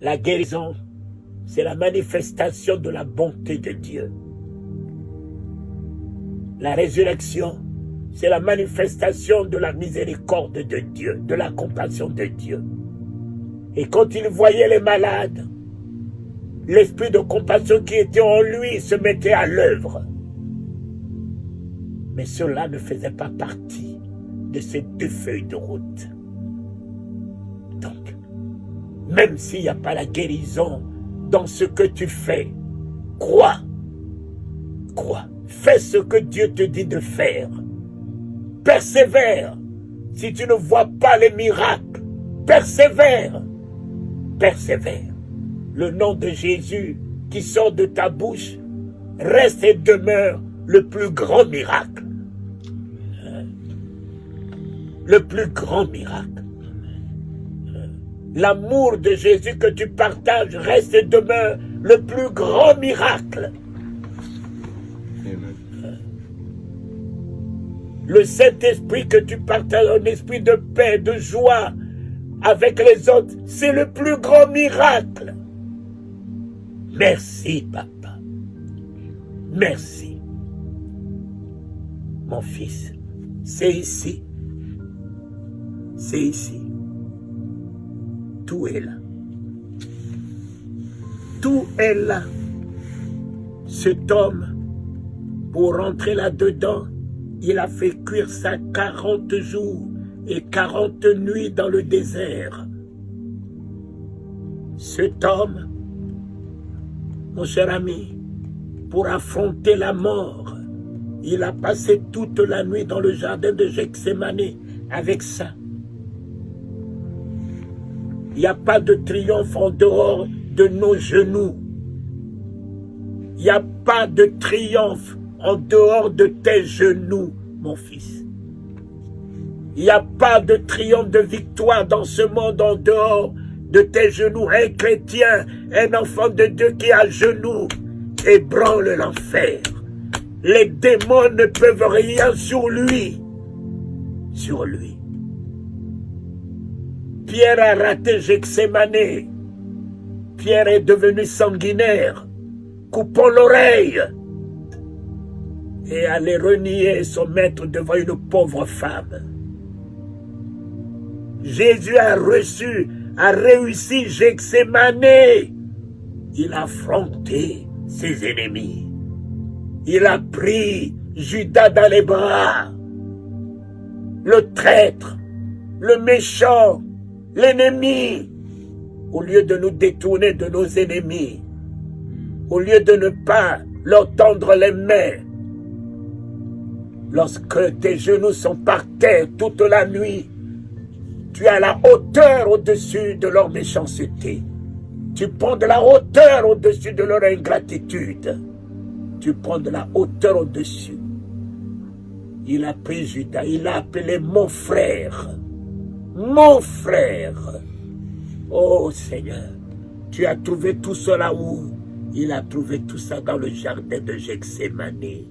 La guérison, c'est la manifestation de la bonté de Dieu. La résurrection, c'est la manifestation de la miséricorde de Dieu, de la compassion de Dieu. Et quand il voyait les malades, l'esprit de compassion qui était en lui se mettait à l'œuvre. Mais cela ne faisait pas partie de ces 2 feuilles de route. Donc, même s'il n'y a pas la guérison dans ce que tu fais, crois. Crois. Fais ce que Dieu te dit de faire. Persévère. Si tu ne vois pas les miracles, persévère. Persévère. Le nom de Jésus qui sort de ta bouche reste et demeure le plus grand miracle. Le plus grand miracle. L'amour de Jésus que tu partages reste et demeure le plus grand miracle. Le Saint-Esprit que tu partages, un esprit de paix, de joie avec les autres, c'est le plus grand miracle. Merci, papa. Merci. Mon fils, c'est ici. C'est ici. Tout est là. Tout est là. Cet homme, pour rentrer là-dedans, il a fait cuire ça 40 jours et 40 nuits dans le désert. Cet homme, mon cher ami, pour affronter la mort, il a passé toute la nuit dans le jardin de Gethsémane avec ça. Il n'y a pas de triomphe en dehors de nos genoux. Il n'y a pas de triomphe en dehors de tes genoux, mon fils. Il n'y a pas de triomphe, de victoire dans ce monde en dehors de tes genoux. Un chrétien, un enfant de Dieu qui a genoux, ébranle l'enfer. Les démons ne peuvent rien sur lui. Sur lui. Pierre a raté Gethsémane. Pierre est devenu sanguinaire, coupant l'oreille et allait renier son maître devant une pauvre femme. Jésus a réussi Gethsémane. Il a affronté ses ennemis. Il a pris Judas dans les bras, le traître, le méchant, l'ennemi. Au lieu de nous détourner de nos ennemis, au lieu de ne pas leur tendre les mains, lorsque tes genoux sont par terre toute la nuit, tu as la hauteur au-dessus de leur méchanceté. Tu prends de la hauteur au-dessus de leur ingratitude. Tu prends de la hauteur au-dessus. Il a pris Judas, il l'a appelé mon frère. Mon frère. Oh Seigneur, tu as trouvé tout cela où? Il a trouvé tout ça dans le jardin de Gethsémane.